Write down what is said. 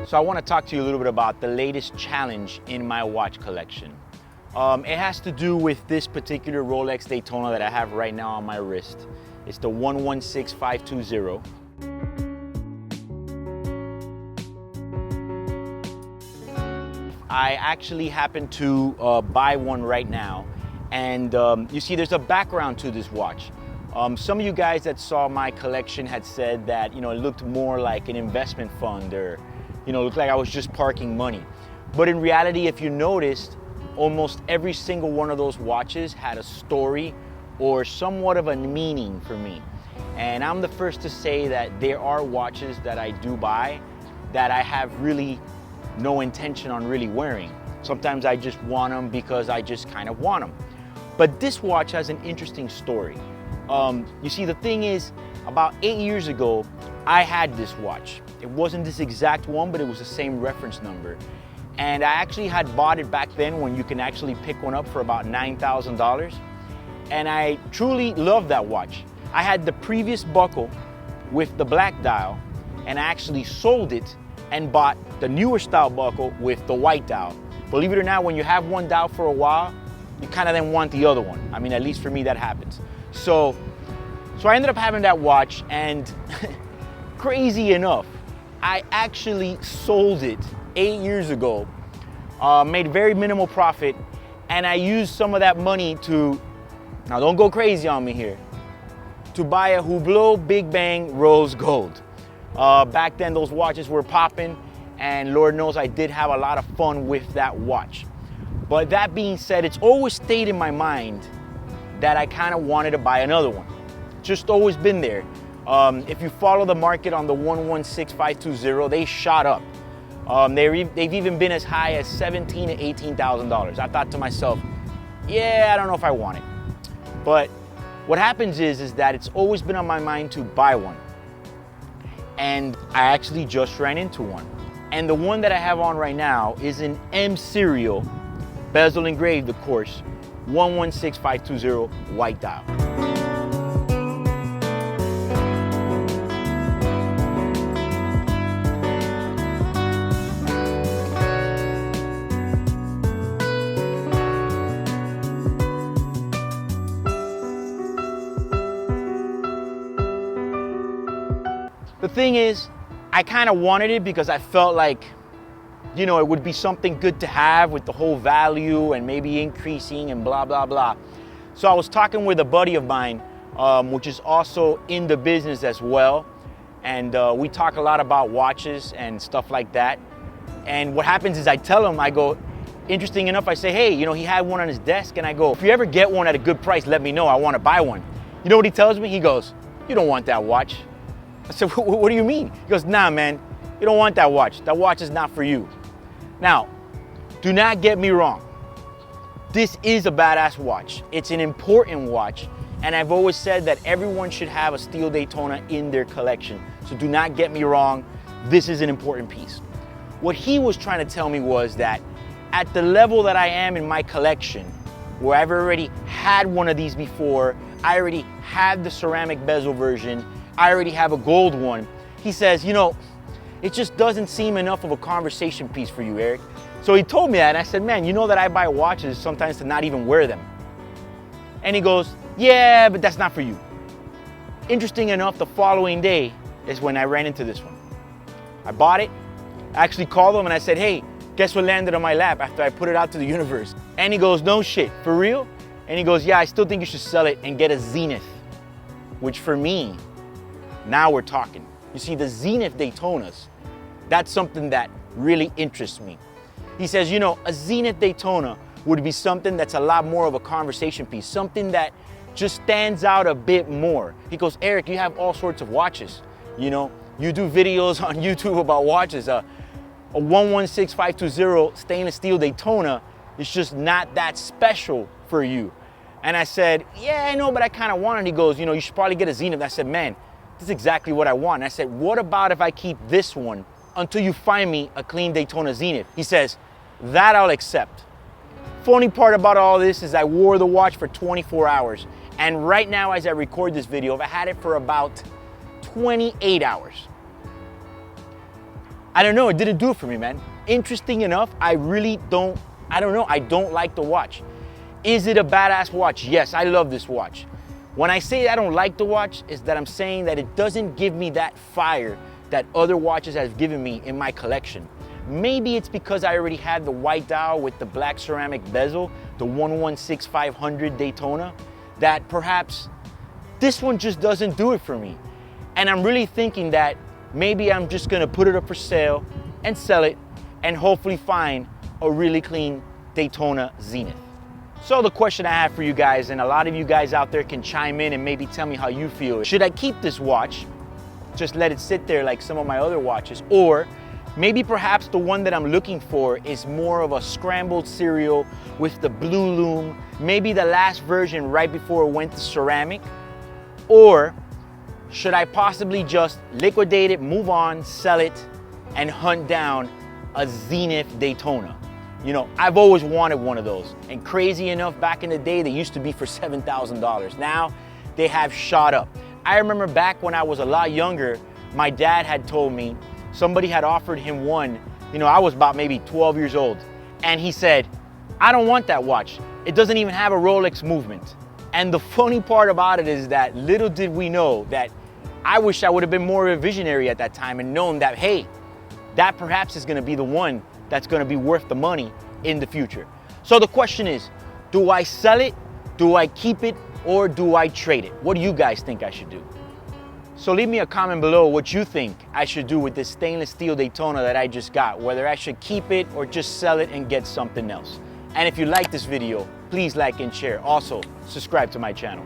So I want to talk to you a little bit about the latest challenge in my watch collection. It has to do with this particular Rolex Daytona that I have right now on my wrist. It's the 116520. I actually happen to buy one right now, and you see there's a background to this watch. Some of you guys that saw my collection had said that, it looked more like an investment fund, or looked like I was just parking money. But in reality, if you noticed, almost every single one of those watches had a story or somewhat of a meaning for me. And I'm the first to say that there are watches that I do buy that I have really no intention on really wearing. Sometimes I just want them because I just kind of want them. But this watch has an interesting story. You see, the thing is, about 8 years ago, I had this watch. It wasn't this exact one, but it was the same reference number. And I actually had bought it back then when you can actually pick one up for about $9,000. And I truly loved that watch. I had the previous buckle with the black dial, and I actually sold it and bought the newer style buckle with the white dial. Believe it or not, when you have one dial for a while, you kind of then want the other one. I mean, at least for me, that happens. So I ended up having that watch, and crazy enough, I actually sold it 8 years ago, made very minimal profit, and I used some of that money to, now don't go crazy on me here, to buy a Hublot Big Bang rose gold. Back then those watches were popping, and Lord knows I did have a lot of fun with that watch. But that being said, it's always stayed in my mind that I kind of wanted to buy another one. Just always been there. If you follow the market on the 116520, they shot up. They've even been as high as $17,000 to $18,000. I thought to myself, yeah, I don't know if I want it. But what happens is that it's always been on my mind to buy one. And I actually just ran into one. And the one that I have on right now is an M serial, bezel engraved, of course, 116520 white dial. The thing is, I kind of wanted it because I felt like, it would be something good to have with the whole value and maybe increasing and blah, blah, blah. So I was talking with a buddy of mine, which is also in the business as well. And we talk a lot about watches and stuff like that. And what happens is I tell him, I go, interesting enough, I say, hey, he had one on his desk. And I go, if you ever get one at a good price, let me know. I want to buy one. You know what he tells me? He goes, you don't want that watch. I said, what do you mean? He goes, nah, man, you don't want that watch. That watch is not for you. Now, do not get me wrong. This is a badass watch. It's an important watch. And I've always said that everyone should have a steel Daytona in their collection. So do not get me wrong. This is an important piece. What he was trying to tell me was that at the level that I am in my collection, where I've already had one of these before, I already had the ceramic bezel version, I already have a gold one. He says, it just doesn't seem enough of a conversation piece for you, Eric. So he told me that, and I said, man, you know that I buy watches sometimes to not even wear them. And he goes, yeah, but that's not for you. Interesting enough, the following day is when I ran into this one. I bought it. I actually called him and I said, hey, guess what landed on my lap after I put it out to the universe? And he goes, no shit, for real? And he goes, yeah, I still think you should sell it and get a Zenith, which for me, now we're talking. You see, the Zenith Daytonas, that's something that really interests me. He says, a Zenith Daytona would be something that's a lot more of a conversation piece, something that just stands out a bit more. He goes, Eric, you have all sorts of watches. You do videos on YouTube about watches. A 116520 stainless steel Daytona is just not that special for you. And I said, yeah, I know, but I kind of want it. And he goes, you should probably get a Zenith. I said, man, this is exactly what I want. And I said, what about if I keep this one until you find me a clean Daytona Zenith? He says, that I'll accept. Funny part about all this is I wore the watch for 24 hours. And right now, as I record this video, I've had it for about 28 hours. I don't know, it didn't do it for me, man. Interesting enough, I don't know, I don't like the watch. Is it a badass watch? Yes, I love this watch. When I say I don't like the watch, is that I'm saying that it doesn't give me that fire that other watches have given me in my collection. Maybe it's because I already had the white dial with the black ceramic bezel, the 116500 Daytona, that perhaps this one just doesn't do it for me. And I'm really thinking that maybe I'm just gonna put it up for sale and sell it and hopefully find a really clean Daytona Zenith. So the question I have for you guys, and a lot of you guys out there can chime in and maybe tell me how you feel. Should I keep this watch, just let it sit there like some of my other watches? Or maybe perhaps the one that I'm looking for is more of a scrambled cereal with the blue lume, maybe the last version right before it went to ceramic? Or should I possibly just liquidate it, move on, sell it, and hunt down a Zenith Daytona? You know, I've always wanted one of those. And crazy enough, back in the day, they used to be for $7,000. Now, they have shot up. I remember back when I was a lot younger, my dad had told me, somebody had offered him one, you know, I was about maybe 12 years old. And he said, I don't want that watch. It doesn't even have a Rolex movement. And the funny part about it is that little did we know that I wish I would have been more of a visionary at that time and known that, hey, that perhaps is gonna be the one that's gonna be worth the money in the future. So the question is, do I sell it, do I keep it, or do I trade it? What do you guys think I should do? So leave me a comment below what you think I should do with this stainless steel Daytona that I just got, whether I should keep it or just sell it and get something else. And if you like this video, please like and share. Also, subscribe to my channel.